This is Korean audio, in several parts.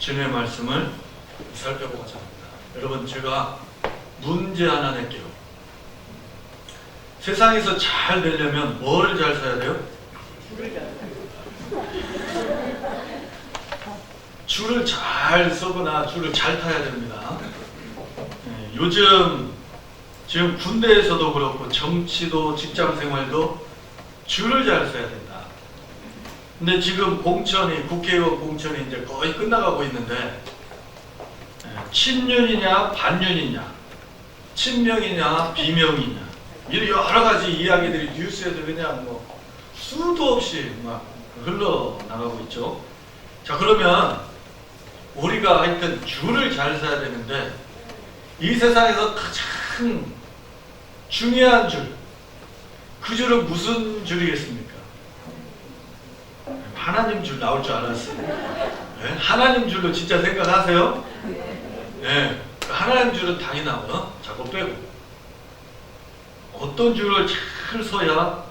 주님의 말씀을 살펴보고자 합니다. 여러분, 제가 문제 하나 낼게요. 세상에서 잘 되려면 뭐를 잘 써야 돼요? 줄을 잘 서거나 줄을 잘 타야 됩니다. 요즘 지금 군대에서도 그렇고 정치도 직장생활도 줄을 잘 서야 된다. 근데 지금 공천이, 국회의원 공천이 이제 거의 끝나가고 있는데, 친윤이냐 반윤이냐, 친명이냐 비명이냐, 이런 여러 가지 이야기들이 뉴스에서 그냥 뭐 수도 없이 막 흘러나가고 있죠. 자, 그러면 우리가 하여튼 줄을 잘 서야 되는데, 이 세상에서 가장 중요한 줄, 그 줄은 무슨 줄이겠습니까? 하나님 줄 나올 줄 알았어요. 네? 하나님 줄로 진짜 생각하세요? 네. 하나님 줄은 당연하고 자꾸 빼고, 어떤 줄을 잘 서야,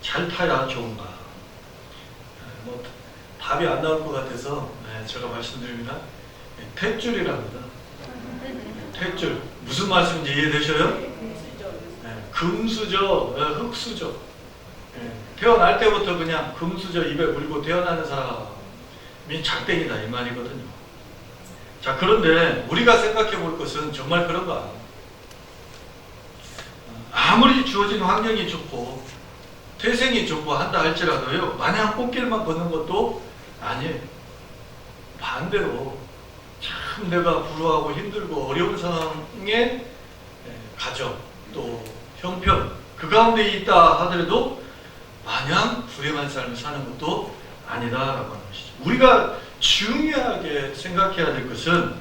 잘 타야 좋은가? 뭐 답이 안 나올 것 같아서 제가 말씀드립니다. 탯줄이라고 합니다. 탯줄. 무슨 말씀인지 이해되셔요? 금수저, 흙수저. 태어날 때부터 그냥 금수저 입에 물고 태어나는 사람이 작땡이다, 이 말이거든요. 자, 그런데 우리가 생각해 볼 것은 정말 그런가? 아무리 주어진 환경이 좋고 태생이 좋고 한다 할지라도요, 마냥 꽃길만 걷는 것도 아니에요. 반대로 참 내가 불우하고 힘들고 어려운 상황에 가정, 또 형편, 그 가운데 있다 하더라도 마냥 불행한 삶을 사는 것도 아니다라고 하는 것이죠. 우리가 중요하게 생각해야 될 것은,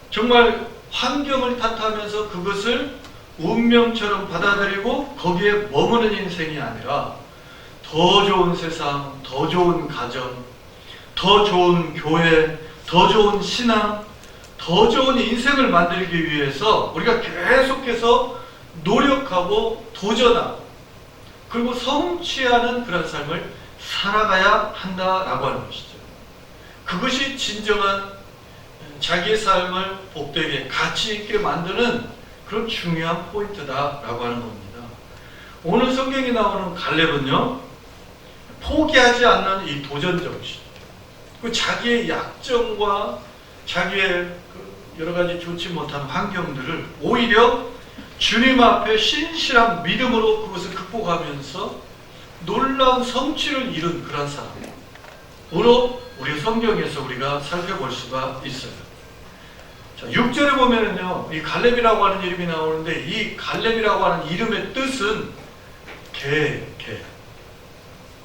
정말 환경을 탓하면서 그것을 운명처럼 받아들이고 거기에 머무는 인생이 아니라, 더 좋은 세상, 더 좋은 가정, 더 좋은 교회, 더 좋은 신앙, 더 좋은 인생을 만들기 위해서 우리가 계속해서 노력하고 도전하고, 그리고 성취하는 그런 삶을 살아가야 한다라고 하는 것이죠. 그것이 진정한 자기의 삶을 복되게 가치 있게 만드는 그런 중요한 포인트다라고 하는 겁니다. 오늘 성경에 나오는 갈렙은요, 포기하지 않는 이 도전정신, 그 자기의 약점과 자기의 그 여러 가지 좋지 못한 환경들을 오히려 주님 앞에 신실한 믿음으로 그것을 극복하면서 놀라운 성취를 이룬 그런 사람으로 우리 성경에서 우리가 살펴볼 수가 있어요. 자, 6절에 보면은요, 이 갈렙이라고 하는 이름이 나오는데, 이 갈렙이라고 하는 이름의 뜻은 개.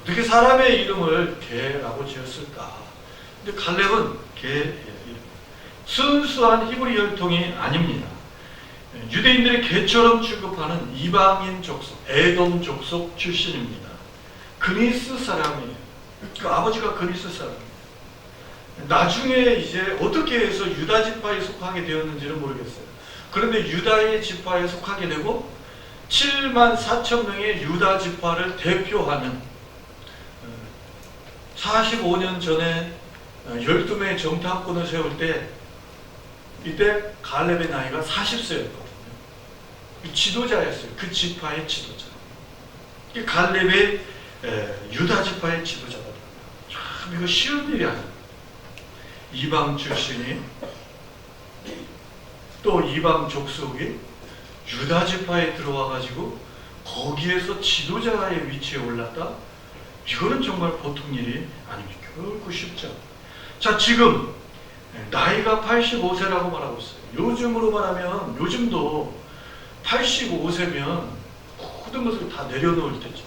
어떻게 사람의 이름을 개라고 지었을까? 근데 갈렙은 개예요. 순수한 히브리 혈통이 아닙니다. 유대인들이 개처럼 취급하는 이방인 족속, 에돔 족속 출신입니다. 그니스 사람이에요. 그 아버지가 그니스 사람이에요. 나중에 이제 어떻게 해서 유다 지파에 속하게 되었는지는 모르겠어요. 그런데 유다의 지파에 속하게 되고 7만 4천 명의 유다 지파를 대표하는, 45년 전에 12명의 정탐꾼을 세울 때, 이때 갈렙의 나이가 40세였거든요. 지도자였어요. 그 지파의 지도자. 갈렙의 유다 지파의 지도자거든요. 참 이거 쉬운 일이 아니에요. 이방 출신이, 또 이방 족속이 유다 지파에 들어와 가지고 거기에서 지도자의 위치에 올랐다? 이거는 정말 보통 일이 아닙니까? 결코 쉽지 않아요. 자, 지금 나이가 85세라고 말하고 있어요. 요즘으로 말하면, 요즘도 85세면 모든 것을 다 내려놓을 때죠.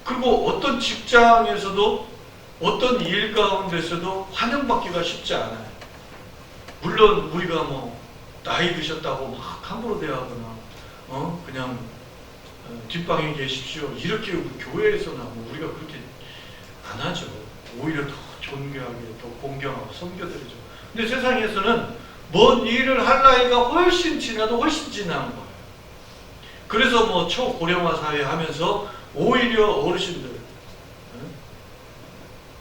그리고 어떤 직장에서도, 어떤 일 가운데서도 환영받기가 쉽지 않아요. 물론 우리가 뭐 나이 드셨다고 막 함부로 대하거나 그냥 뒷방에 계십시오, 이렇게 교회에서나 뭐 우리가 그렇게 안 하죠. 오히려 더 존경하게, 더 공경하고 섬겨드리죠. 근데 세상에서는 뭔 일을 할 나이가 훨씬 지나도 훨씬 지난 거예요. 그래서 뭐 초고령화 사회 하면서 오히려 어르신들,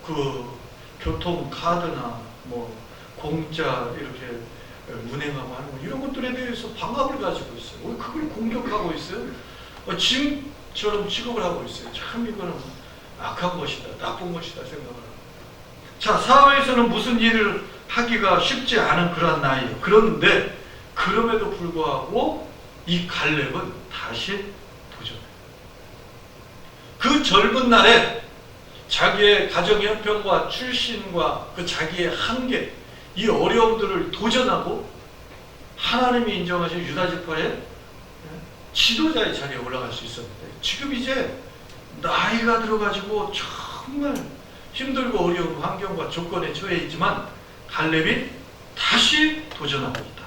그 교통카드나 뭐 공짜 이렇게 운행하고 하는 거 이런 것들에 대해서 반감을 가지고 있어요. 왜 그걸 공격하고 있어요? 짐처럼 취급을 하고 있어요. 참 이거는 악한 것이다, 나쁜 것이다 생각을 합니다. 자, 사회에서는 무슨 일을 하기가 쉽지 않은 그러한 나이에요. 그런데 그럼에도 불구하고 이 갈렙은 다시 도전해요. 그 젊은 날에 자기의 가정 형편과 출신과 그 자기의 한계, 이 어려움들을 도전하고 하나님이 인정하신 유다 지파의 지도자의 자리에 올라갈 수 있었는데, 지금 이제 나이가 들어가지고 정말 힘들고 어려운 환경과 조건에 처해 있지만 갈렙이 다시 도전하고 있다.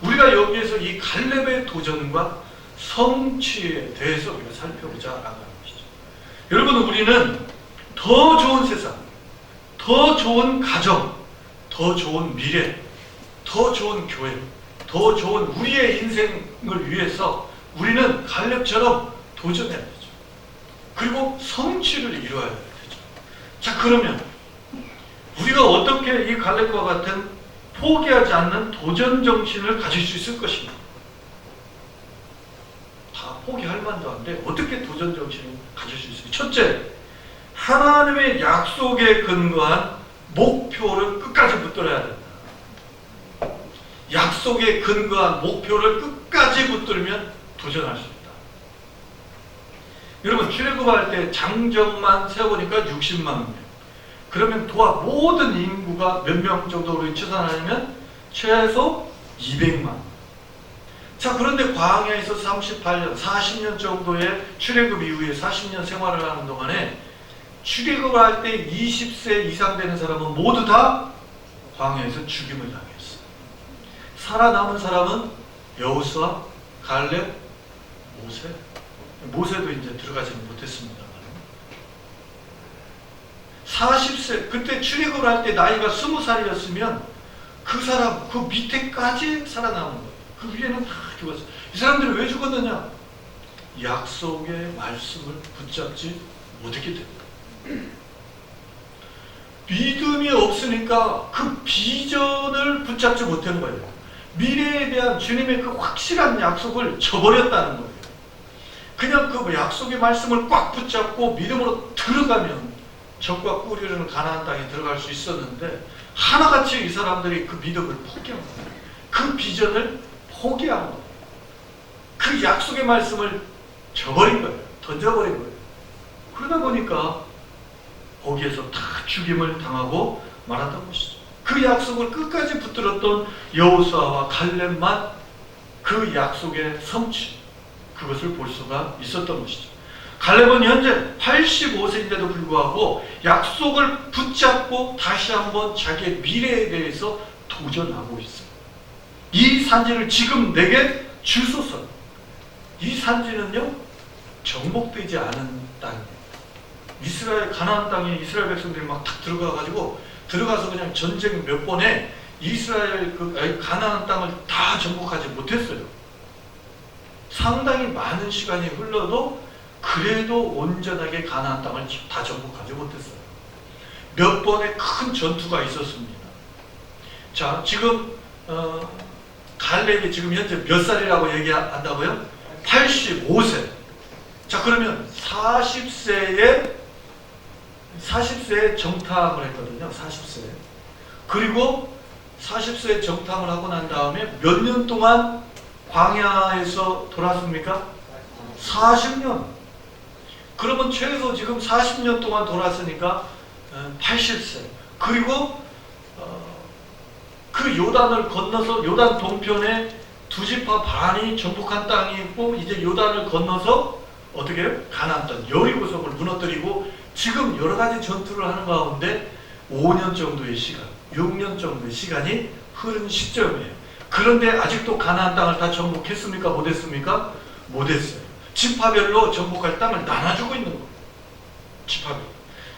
우리가 여기에서 이 갈렙의 도전과 성취에 대해서 우리가 살펴보자 라는 것이죠. 여러분, 우리는 더 좋은 세상, 더 좋은 가정, 더 좋은 미래, 더 좋은 교회, 더 좋은 우리의 인생을 위해서 우리는 갈렙처럼 도전해야 되죠. 그리고 성취를 이루어야 되죠. 자, 그러면 우리가 어떻게 이 갈렙과 같은 포기하지 않는 도전 정신을 가질 수 있을 것인가? 다 포기할 만도 한데 어떻게 도전 정신을 가질 수 있을까? 첫째, 하나님의 약속에 근거한 목표를 끝까지 붙들어야 된다. 약속에 근거한 목표를 끝까지 붙들면 도전할 수 있다. 여러분, 출애굽할 때 장정만 세워보니까 60만 명. 그러면 도합 모든 인구가 몇 명 정도로 추산하냐면 최소 200만. 자, 그런데 광야에서 38년, 40년 정도의 출애굽 이후에 40년 생활을 하는 동안에 출애굽을 할 때 20세 이상 되는 사람은 모두 다 광야에서 죽임을 당했어. 살아남은 사람은 여호수아, 갈렙, 모세. 모세도 이제 들어가지는 못했습니다만 40세, 그때 출애굽을 할 때 나이가 20살이었으면 그 사람, 그 밑에까지 살아남은 거예요. 그 위에는 다 죽었어요. 이 사람들이 왜 죽었느냐? 약속의 말씀을 붙잡지 못했기 때문에. 믿음이 없으니까 그 비전을 붙잡지 못한 거예요. 미래에 대한 주님의 그 확실한 약속을 저버렸다는 거예요. 그냥 그 약속의 말씀을 꽉 붙잡고 믿음으로 들어가면 적과 꿀이르는 가나안 땅에 들어갈 수 있었는데 하나같이 이 사람들이 그 믿음을 포기한 거예요. 그 비전을 포기한 거예요. 그 약속의 말씀을 저버린 거예요. 던져버린 거예요. 그러다 보니까 거기에서 다 죽임을 당하고 말았던 것이죠. 그 약속을 끝까지 붙들었던 여호수아와 갈렙만 그 약속의 성취, 그것을 볼 수가 있었던 것이죠. 갈렙은 현재 85세인데도 불구하고 약속을 붙잡고 다시 한번 자기의 미래에 대해서 도전하고 있어요. 이 산지를 지금 내게 주소서. 이 산지는요, 정복되지 않은 땅이에요. 이스라엘 가나안 땅에 이스라엘 백성들이 막 탁 들어가서 그냥 전쟁 몇 번에 이스라엘 가나안 땅을 다 정복하지 못했어요. 상당히 많은 시간이 흘러도 그래도 온전하게 가나안 땅을 다 정복하지 못했어요. 몇 번의 큰 전투가 있었습니다. 자, 지금 갈렙이 지금 현재 몇 살이라고 얘기한다고요? 85세. 자, 그러면 40세에 정탐을 했거든요. 40세. 그리고 40세에 정탐을 하고 난 다음에 몇 년 동안 광야에서 돌았습니까? 40년. 그러면 최소 지금 40년 동안 돌았으니까 80세. 그리고 그 요단을 건너서 요단 동편에 두 지파 반이 정복한 땅이 있고 이제 요단을 건너서 어떻게 해요? 가나안 땅 여리고성을 무너뜨리고 지금 여러 가지 전투를 하는 가운데 5년 정도의 시간, 6년 정도의 시간이 흐른 시점이에요. 그런데 아직도 가나안 땅을 다 정복했습니까? 못했습니까? 못했어요. 지파별로 정복할 땅을 나눠주고 있는 거예요. 지파별로.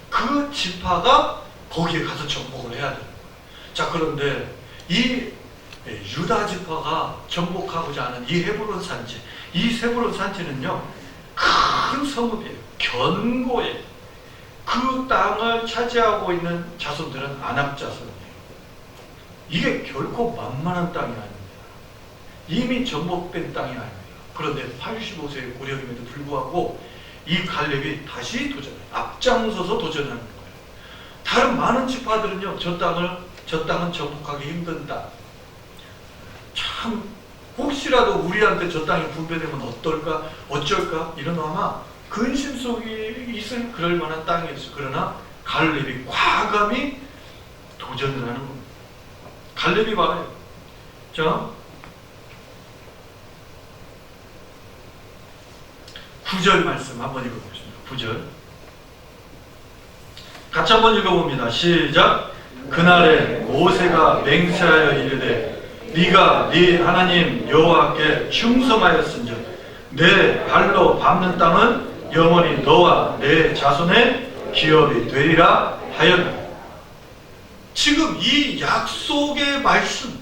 그 지파가 거기에 가서 정복을 해야 돼요. 자, 그런데 이 유다 지파가 정복하고자 하는 이 헤브론 산지, 이 헤브론 산지는요, 큰 성읍이에요. 견고해. 그 땅을 차지하고 있는 자손들은 아낙 자손이에요. 이게 결코 만만한 땅이 아닙니다. 이미 정복된 땅이 아닙니다. 그런데 85세의 고령임에도 불구하고 이 갈렙이 다시 앞장서서 도전하는 거예요. 다른 많은 지파들은요, 저 땅은 정복하기 힘든 땅. 참, 혹시라도 우리한테 저 땅이 분배되면 어쩔까? 이런 아마 근심 속에 있을 그럴 만한 땅이었어요. 그러나 갈렙이 과감히 도전을 하는 겁니다. 갈렙이 말해요. 자, 9절 말씀 한번 읽어보겠습니다. 9절. 같이 한번 읽어봅니다. 시작. 그날에 모세가 맹세하여 이르되 네가 네 하나님 여호와께 충성하였은즉 내 발로 밟는 땅은 영원히 너와 내 자손의 기업이 되리라 하였다. 지금 이 약속의 말씀,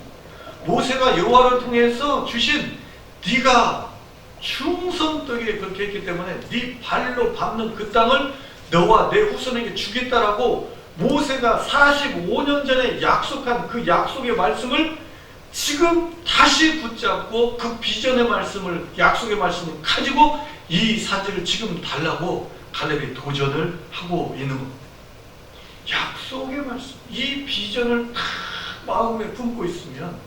모세가 여호와를 통해서 주신 네가 충성되게 그렇게 했기 때문에 네 발로 밟는 그 땅을 너와 내 후손에게 주겠다라고 모세가 45년 전에 약속한 그 약속의 말씀을 지금 다시 붙잡고 그 비전의 말씀을, 약속의 말씀을 가지고 이 사제를 지금 달라고 갈렙이 도전을 하고 있는 겁니다. 약속의 말씀, 이 비전을 다 마음에 품고 있으면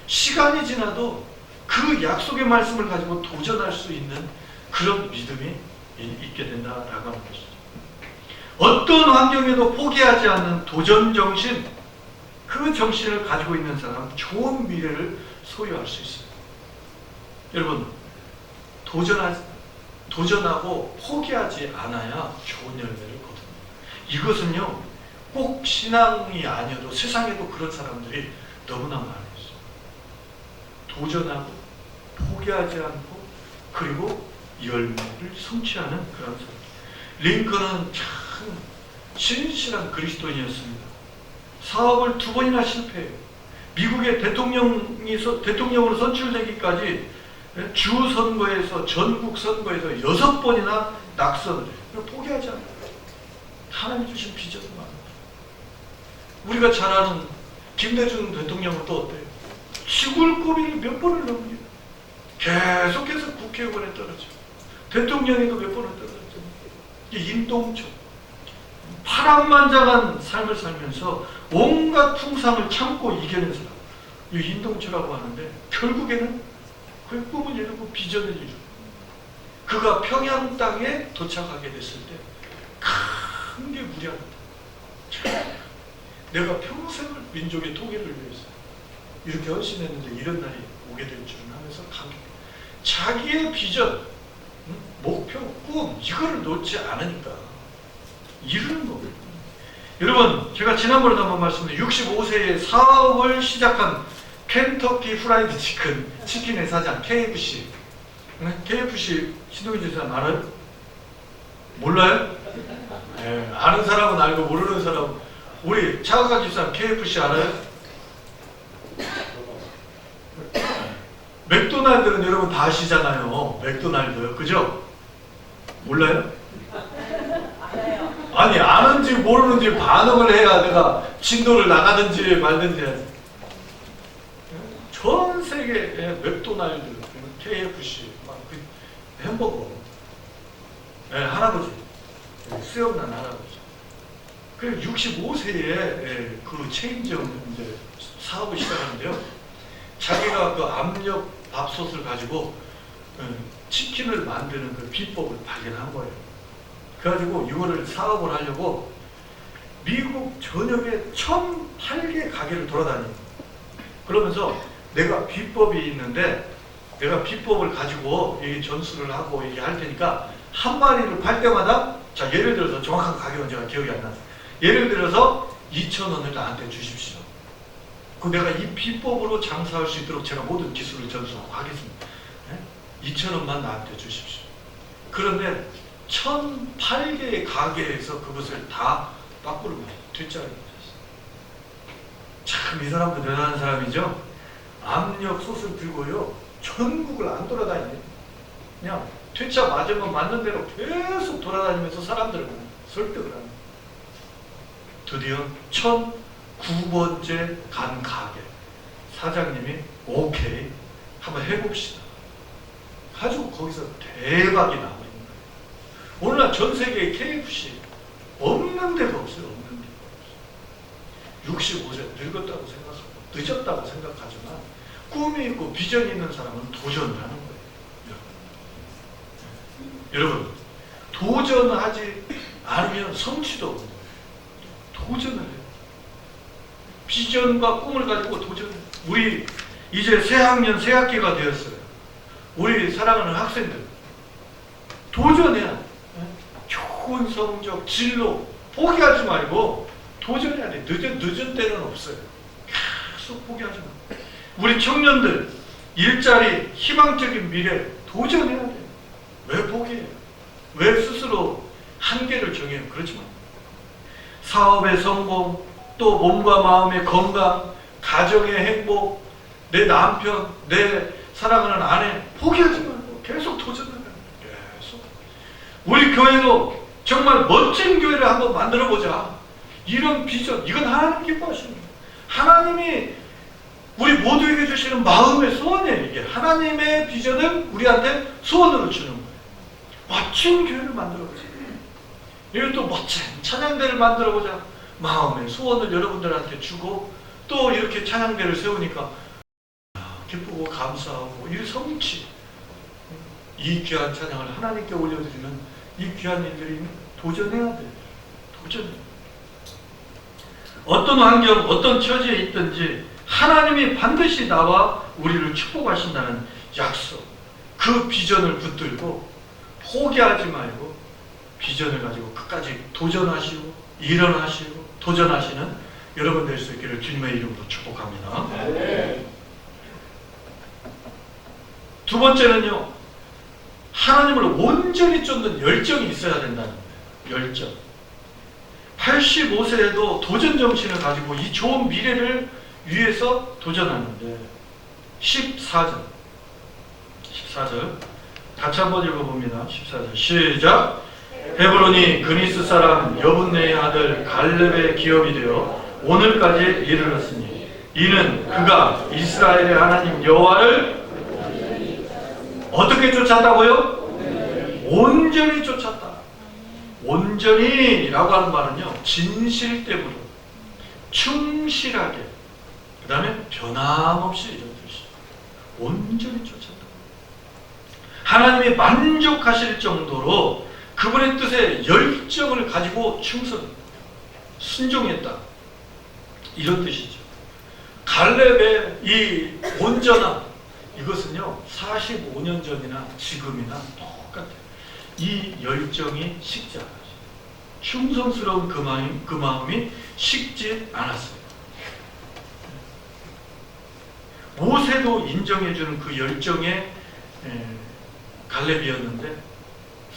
시간이 지나도 그 약속의 말씀을 가지고 도전할 수 있는 그런 믿음이 있게 된다라고 하는 것이죠. 어떤 환경에도 포기하지 않는 도전 정신, 그 정신을 가지고 있는 사람은 좋은 미래를 소유할 수 있습니다. 여러분, 도전하고 포기하지 않아야 좋은 열매를 거둡니다. 이것은요, 꼭 신앙이 아니어도 세상에도 그런 사람들이 너무나 많이 있어요. 도전하고 포기하지 않고 그리고 열매를 성취하는 그런 사람. 링컨은 참 신실한 그리스도인이었습니다. 사업을 2번이나 실패해요. 미국의 대통령으로 선출되기까지 주 선거에서, 전국 선거에서 6번이나 낙선을 해요. 포기하지 않아요. 하나님이 주신 비전은 많아요. 우리가 잘 아는 김대중 대통령은 또 어때요? 죽을 고비를 몇 번을 넘겨요. 계속해서 국회의원에 떨어져. 대통령에도 몇 번을 떨어져. 임동철. 파란만장한 삶을 살면서 온갖 풍상을 참고 이겨낸 사람. 이 임동철이라고 하는데 결국에는 그 꿈을 이루고 비전을 이루고 그가 평양 땅에 도착하게 됐을 때 큰 게 무리합니다. 내가 평생을 민족의 통일을 위해서 이렇게 헌신했는데 이런 날이 오게 될 줄은 하면서 자기의 비전, 목표, 꿈 이거를 놓지 않으니까 이루는 거예요. 여러분, 제가 지난번에도 한번 말씀드린 65세에 사업을 시작한 켄터키 프라이드 치킨의 사장 KFC. KFC 신동진 사람 알아요? 몰라요? 네, 아는 사람은 알고 모르는 사람은, 우리 차가가 집사람 KFC 알아요? 맥도날드는 여러분 다 아시잖아요. 맥도날드, 그죠? 몰라요? 아니, 아는지 모르는지 반응을 해야 내가 진도를 나가든지 말든지. 전 세계의 맥도날드, KFC, 막 그 햄버거, 네, 할아버지, 수염난 할아버지. 그 65세에 그 체인점 이제 사업을 시작하는데요. 자기가 그 압력 밥솥을 가지고 치킨을 만드는 그 비법을 발견한 거예요. 그래가지고 이거를 사업을 하려고 미국 전역에 1,008개 가게를 돌아다니고, 그러면서 내가 비법이 있는데 내가 비법을 가지고 이 전수를 하고 이게 할 테니까 한 마리를 팔 때마다, 자 예를 들어서 정확한 가격은 제가 기억이 안 나서, 예를 들어서 2,000원을 나한테 주십시오. 그 내가 이 비법으로 장사할 수 있도록 제가 모든 기술을 전수하고 하겠습니다. 2,000원만 나한테 주십시오. 그런데 1,008개의 가게에서 그것을 다 빠꾸를 뒷자리에 꽂았어요. 참 이 사람도 대단한 사람이죠. 압력 솥을 들고요 전국을 안 돌아다니네요. 그냥 퇴짜 맞으면 맞는 대로 계속 돌아다니면서 사람들을 설득을 합니다. 드디어 1009번째 간 가게 사장님이 오케이 한번 해봅시다 가지고 거기서 대박이 나고 있는 거예요. 오늘날 전 세계에 KFC 없는 데가 없어요. 없는 데가 없어요. 65세 늙었다고 생각하고 늦었다고 생각하지만 꿈이 있고 비전이 있는 사람은 도전을 하는 거예요. 여러분 도전하지 않으면 성취도 없는 거예요. 도전을 해요. 비전과 꿈을 가지고 도전해요. 우리 이제 새학년 새학기가 되었어요. 우리 사랑하는 학생들 도전해야 돼. 좋은 성적, 진로 포기하지 말고 도전해야 돼. 늦은 때는 없어요. 계속 포기하지 마. 우리 청년들 일자리, 희망적인 미래 도전해야 돼. 왜 포기해요? 왜 스스로 한계를 정해요? 그렇지 마. 사업의 성공, 또 몸과 마음의 건강, 가정의 행복, 내 남편, 내 사랑하는 아내 포기하지 말고 계속 도전하는 거예요. 계속. 우리 교회도 정말 멋진 교회를 한번 만들어보자. 이런 비전, 이건 하나님 기뻐하시는 거예요. 하나님이 우리 모두에게 주시는 마음의 소원이에요. 이게 하나님의 비전을 우리한테 소원으로 주는 거예요. 멋진 교회를 만들어보자. 여기 또 멋진 찬양대를 만들어보자. 마음의 소원을 여러분들한테 주고 또 이렇게 찬양대를 세우니까 기쁘고 감사하고 이 성취, 이 귀한 찬양을 하나님께 올려드리는 이 귀한 일들이 도전해야 돼요. 도전. 어떤 환경, 어떤 처지에 있든지 하나님이 반드시 나와 우리를 축복하신다는 약속, 그 비전을 붙들고 포기하지 말고 비전을 가지고 끝까지 도전하시고 일어나시고 도전하시는 여러분 될 수 있기를 주님의 이름으로 축복합니다. 네. 두 번째는요, 하나님을 온전히 쫓는 열정이 있어야 된다는 거예요. 열정. 85세에도 도전 정신을 가지고 이 좋은 미래를 위해서 도전하는데 14절 같이 한번 읽어봅니다. 14절 시작. 헤브론이 그니스 사람 여분네의 아들 갈렙의 기업이 되어 오늘까지 이르렀으니 이는 그가 이스라엘의 하나님 여호와를 어떻게 쫓았다고요? 온전히 쫓았다. 온전히 라고 하는 말은요, 진실됨으로 충실하게, 그 다음에 변함없이 이런 뜻이에요. 온전히 쫓았다. 하나님이 만족하실 정도로 그분의 뜻에 열정을 가지고 순종했다. 이런 뜻이죠. 갈렙의 이 온전함, 이것은요 45년 전이나 지금이나 똑같아요. 이 열정이 식지 않았어요. 충성스러운 그 마음이 식지 않았어요. 모세도 인정해주는 그 열정의 갈렙이었는데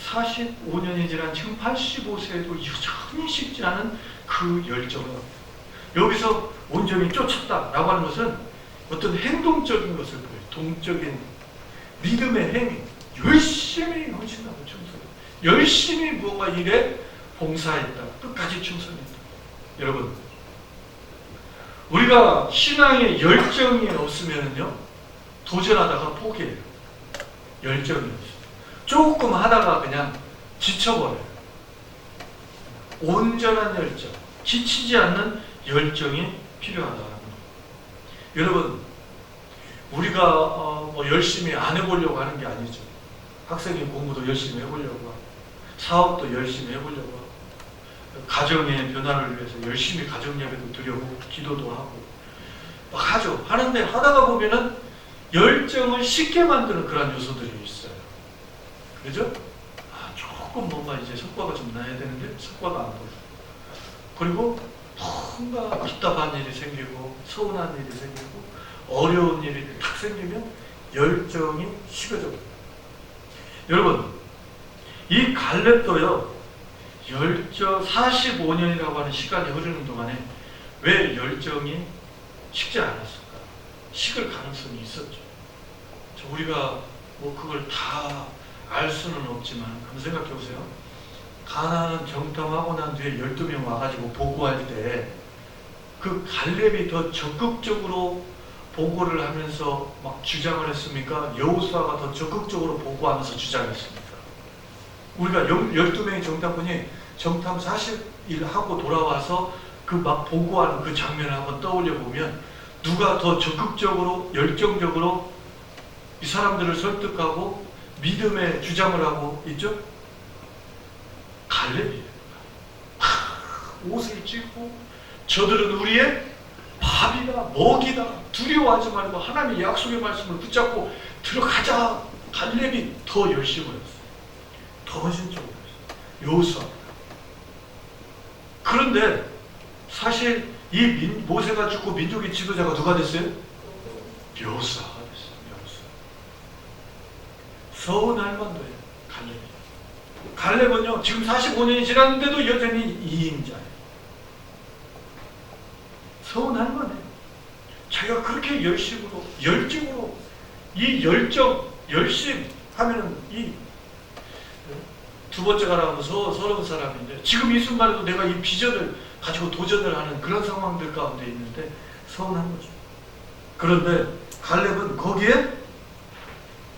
45년이 지난 지금 85세에도 여전히 식지 않은 그 열정을 여기서 온전히 쫓았다라고 하는 것은 어떤 행동적인 것을 보여요. 동적인 믿음의 행위, 열심히 헌신하고 충성, 열심히 무언가 일에 봉사했다, 끝까지 충성했다. 여러분, 우리가 신앙에 열정이 없으면요 도전하다가 포기해요. 열정이 없어요. 조금 하다가 그냥 지쳐버려요. 온전한 열정, 지치지 않는 열정이 필요하다는 거예요. 여러분, 우리가 뭐 열심히 안 해보려고 하는 게 아니죠. 학생이 공부도 열심히 해보려고 하고, 사업도 열심히 해보려고 하고, 가정의 변화를 위해서 열심히 가정 예배도 드려보고, 기도도 하고 막 하죠. 하는데 하다가 보면은 열정을 쉽게 만드는 그런 요소들이 있어요. 그죠? 조금 뭔가 이제 성과가 좀 나야 되는데 성과가 안 보여요. 그리고 뭔가 답답한 일이 생기고 서운한 일이 생기고 어려운 일이 탁 생기면 열정이 식어져요. 여러분, 이 갈렙도요 열정 45년이라고 하는 시간이 흐르는 동안에 왜 열정이 식지 않았을까? 식을 가능성이 있었죠. 우리가 뭐 그걸 다 알 수는 없지만 한번 생각해 보세요. 가나안 정탐하고 난 뒤에 12명 와가지고 보고할 때 그 갈렙이 더 적극적으로 보고를 하면서 막 주장을 했습니까? 여호수아가 더 적극적으로 보고하면서 주장했습니까? 우리가 12명의 정탐꾼이 정탐 40일 하고 돌아와서 그 막 보고하는 그 장면을 한번 떠올려 보면 누가 더 적극적으로 열정적으로 이 사람들을 설득하고 믿음의 주장을 하고 있죠? 갈렙이에요. 옷을 찢고 저들은 우리의 밥이다 먹이다 두려워하지 말고 하나님의 약속의 말씀을 붙잡고 들어가자. 갈렙이 더 열심을 했어요. 더 헌신적으로 했어요. 여호수아입니다. 그런데 사실 이 모세가 죽고 민족의 지도자가 누가 됐어요? 여호수아가 됐어요. 여호수아. 서운할 만도예요. 갈렙이. 갈렙은요 지금 45년이 지났는데도 여전히 2인자예요. 서운할 만해요. 자기가 그렇게 열심으로 열정으로 이 열심 하면은 이 두 번째 가라면 서러운 사람인데 지금 이 순간에도 내가 이 비전을 가지고 도전을 하는 그런 상황들 가운데 있는데 서운한 거죠. 그런데 갈렙은 거기에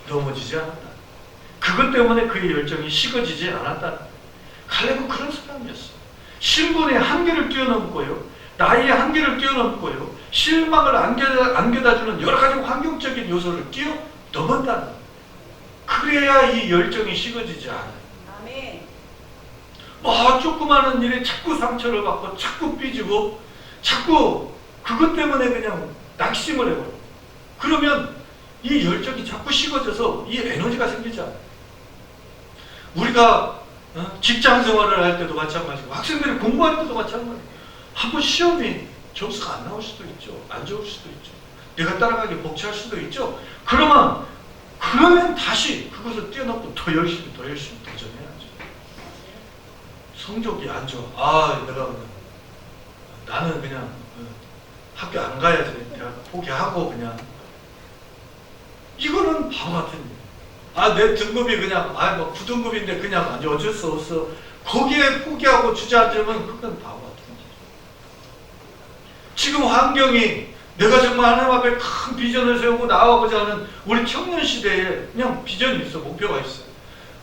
넘어지지 않았다. 그것 때문에 그의 열정이 식어지지 않았다. 갈렙은 그런 사람이었어요. 신분의 한계를 뛰어넘고요. 나이의 한계를 뛰어넘고요. 실망을 안겨다주는 여러 가지 환경적인 요소를 뛰어넘었다는 거예요. 그래야 이 열정이 식어지지 않아요. 뭐 조그마한 일에 자꾸 상처를 받고 자꾸 삐지고 자꾸 그것 때문에 그냥 낙심을 해버려요. 그러면 이 열정이 자꾸 식어져서 이 에너지가 생기지 않아요. 우리가 직장 생활을 할 때도 마찬가지고 학생들이 공부할 때도 마찬가지고 한번 시험이 점수가 안 나올 수도 있죠. 안 좋을 수도 있죠. 내가 따라가기 벅찰 수도 있죠. 그러면 다시 그것을 뛰어넘고 더 열심히 도전해야죠. 성적이 안 좋아. 나는 그냥 학교 안 가야지. 내가 포기하고 그냥. 이거는 바보 같은 일. 내 등급이 그냥, 9등급인데 그냥 어쩔 수 없어. 거기에 포기하고 주저앉으면 그건 바보 같은 일. 지금 환경이 내가 정말 하나님 앞에 큰 비전을 세우고 나아가고자 하는 우리 청년 시대에 그냥 비전이 있어. 목표가 있어.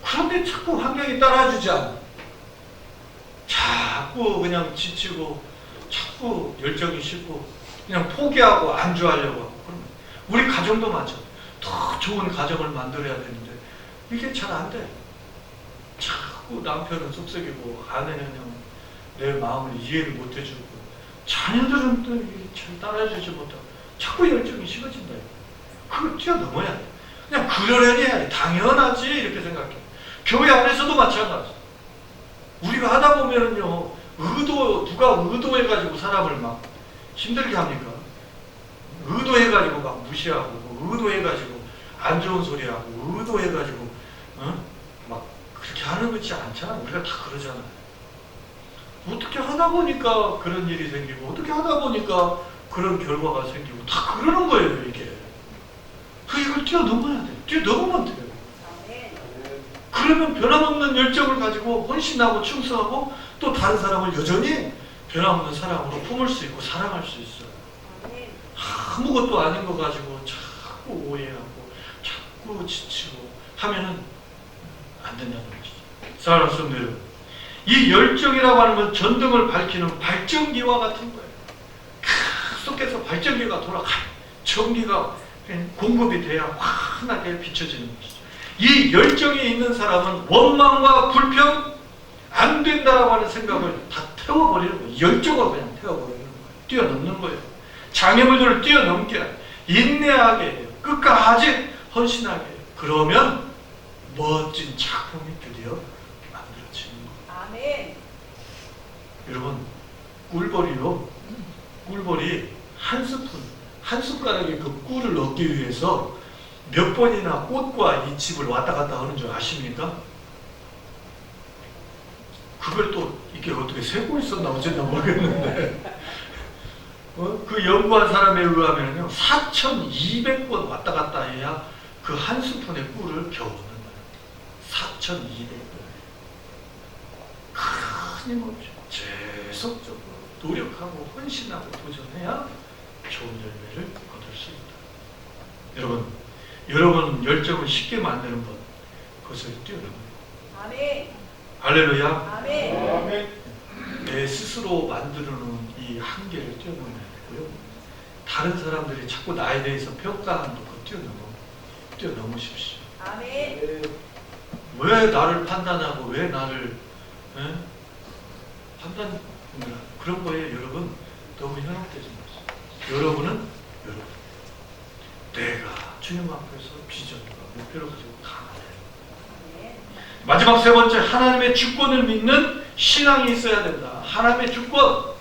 그런데 자꾸 환경이 따라주지 않아. 자꾸 그냥 지치고 자꾸 열정이 식고 그냥 포기하고 안주하려고 하고 그러면 우리 가정도 마찬가지야. 더 좋은 가정을 만들어야 되는데 이게 잘 안 돼. 자꾸 남편은 속썩이고 아내는 내 마음을 이해를 못 해주고 자녀들은 또 잘 따라주지 못하고 자꾸 열정이 식어진다. 그걸 뛰어넘어야 돼. 그냥 그러려니 해야 돼. 당연하지 이렇게 생각해. 교회 안에서도 마찬가지. 우리가 하다 보면은요, 누가 의도해가지고 사람을 막 힘들게 합니까? 의도해가지고 막 무시하고, 의도해가지고 안 좋은 소리 하고, 의도해가지고, 막 그렇게 하는 거지 않잖아. 우리가 다 그러잖아요. 어떻게 하다 보니까 그런 일이 생기고, 어떻게 하다 보니까 그런 결과가 생기고, 다 그러는 거예요, 이게. 이걸 뛰어넘어야 돼. 뛰어넘으면 돼요. 그러면 변함없는 열정을 가지고 헌신하고 충성하고 또 다른 사람을 여전히 변함없는 사랑으로 품을 수 있고 사랑할 수 있어요. 아무것도 아닌 거 가지고 자꾸 오해하고 자꾸 지치고 하면은 안 된다는 거죠. 사랑하는 성도들, 이 열정이라고 하는 건 전등을 밝히는 발전기와 같은 거예요. 계속해서 발전기가 돌아가요. 전기가 공급이 돼야 환하게 비춰지는 것이죠. 이 열정이 있는 사람은 원망과 불평 안 된다라고 하는 생각을 다 태워버리는 거예요. 열정을 그냥 태워버리는 거예요. 뛰어넘는 거예요. 장애물들을 뛰어넘게 인내하게 끝까지 헌신하게. 그러면 멋진 작품이 드디어 만들어지는 거예요. 아멘. 여러분, 꿀벌이 한 스푼, 한 숟가락의 그 꿀을 얻기 위해서 몇 번이나 꽃과 이 집을 왔다 갔다 하는 줄 아십니까? 그걸 또 이게 어떻게 세고 있었나 어쨌나 모르겠는데 그 연구한 사람에 의하면요 4,200번 왔다 갔다 해야 그 한 스푼의 꿀을 겨우 얻는 거예요. 4,200번. 끊임없이 계속적으로 노력하고 헌신하고 도전해야 좋은 열매를 얻을 수 있다. 여러분 열정을 쉽게 만드는 것, 그것을 뛰어넘어요. 아멘. 할렐루야. 아멘. 내 스스로 만드는 이 한계를 뛰어넘어야 되고요. 다른 사람들이 자꾸 나에 대해서 평가하는 것 뛰어넘으십시오. 아멘. 왜 나를 판단하고 왜 나를 판단 그런 거에 여러분 너무 현혹되지 마세요. 여러분은 여러분. 내가 주님 앞에서 비전과 목표를 가지고 강하다. 마지막 세 번째, 하나님의 주권을 믿는 신앙이 있어야 된다. 하나님의 주권.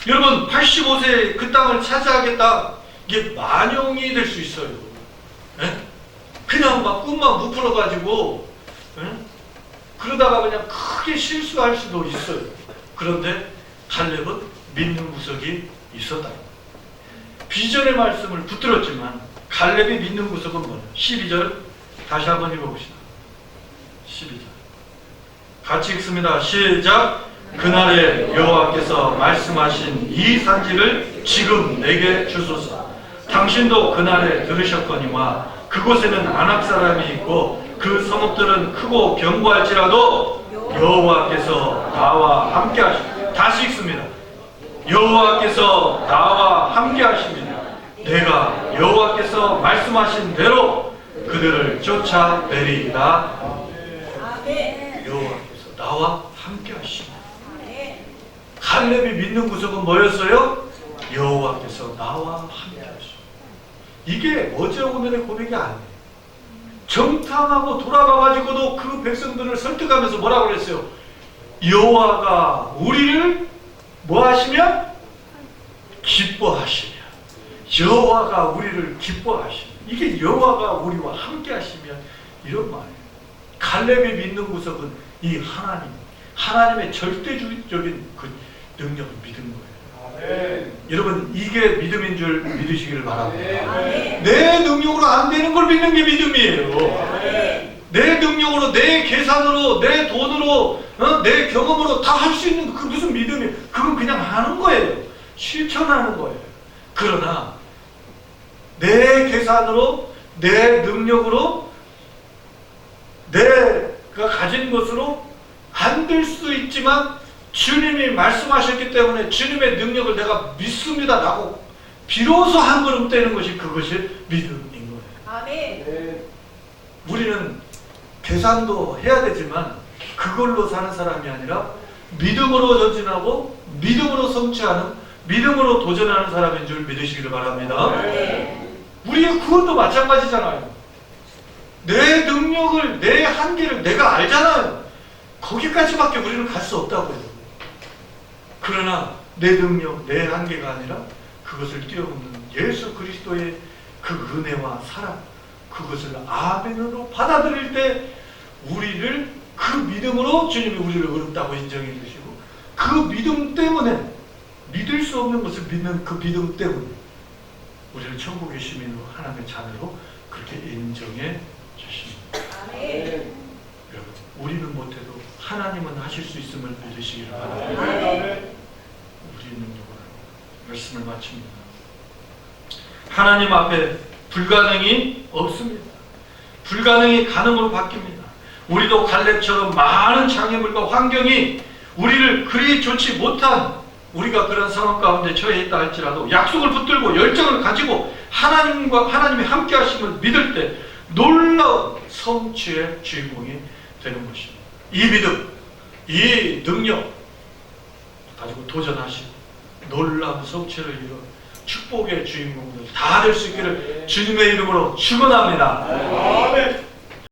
여러분 85세 그 땅을 차지하겠다. 이게 만용이 될 수 있어요. 그냥 막 꿈만 부풀어 가지고 그러다가 그냥 크게 실수할 수도 있어요. 그런데 갈렙은 믿는 구석이 있었다. 비전의 말씀을 붙들었지만 갈렙이 믿는 구석은 뭐냐? 12절 다시 한번 읽어봅시다. 12절 같이 읽습니다. 시작. 그날에 여호와께서 말씀하신 이 산지를 지금 내게 주소서. 당신도 그날에 들으셨거니와 그곳에는 아낙 사람이 있고 그 성읍들은 크고 견고할지라도 여호와께서 나와 함께 하십니다. 다시 읽습니다. 여호와께서 나와 함께 하십니다. 내가 여호와께서 말씀하신 대로 그들을 쫓아내리이다. 여호와께서 나와 함께 하십니다. 갈렙이 믿는 구석은 뭐였어요? 여호와께서 나와 함께 하십니다. 이게 어제 오늘의 고백이 아니에요. 정탐하고 돌아가가지고도 그 백성들을 설득하면서 뭐라고 그랬어요? 여호와가 우리를 뭐 하시면? 기뻐하시며. 여호와가 우리를 기뻐하시며. 이게 여호와가 우리와 함께 하시면 이런 말이에요. 갈렙이 믿는 구석은 이 하나님의 절대적인 그 능력을 믿은 거예요. 여러분 이게 믿음인 줄 믿으시기를 바랍니다. 내 능력으로 안 되는 걸 믿는 게 믿음이에요. 내 능력으로, 내 계산으로, 내 돈으로, 내 경험으로 다 할 수 있는 그 무슨 믿음이에요. 그건 그냥 하는 거예요. 실천하는 거예요. 그러나 내 계산으로, 내 능력으로, 내가 가진 것으로 안 될 수 있지만 주님이 말씀하셨기 때문에 주님의 능력을 내가 믿습니다 라고 비로소 한 걸음 떼는 것이 그것이 믿음인 거예요. 아멘. 우리는 계산도 해야 되지만 그걸로 사는 사람이 아니라 믿음으로 전진하고 믿음으로 성취하는, 믿음으로 도전하는 사람인 줄 믿으시기를 바랍니다. 우리의 구원도 마찬가지잖아요. 내 능력을, 내 한계를 내가 알잖아요. 거기까지밖에 우리는 갈 수 없다고요. 그러나 내 능력, 내 한계가 아니라 그것을 뛰어넘는 예수 그리스도의 그 은혜와 사랑, 그것을 아멘으로 받아들일 때 우리를 그 믿음으로 주님이 우리를 의롭다고 인정해 주시고, 그 믿음 때문에, 믿을 수 없는 것을 믿는 그 믿음 때문에 우리를 천국의 시민으로, 하나님의 자녀로 그렇게 인정해 주십니다. 아멘. 여러분, 우리는 못해도 하나님은 하실 수 있음을 믿으시기를 바랍니다. 우리 능력으로 말씀을 마칩니다. 하나님 앞에 불가능이 없습니다. 불가능이 가능으로 바뀝니다. 우리도 갈렙처럼 많은 장애물과 환경이 우리를 그리 좋지 못한, 우리가 그런 상황 가운데 처해 있다 할지라도 약속을 붙들고 열정을 가지고 하나님이 함께 하심을 믿을 때 놀라운 성취의 주인공이 되는 것입니다. 이 믿음, 이 능력 가지고 도전하시고 놀라운 성취를 이룬 축복의 주인공들 다 될 수 있기를 주님의 이름으로 축원합니다.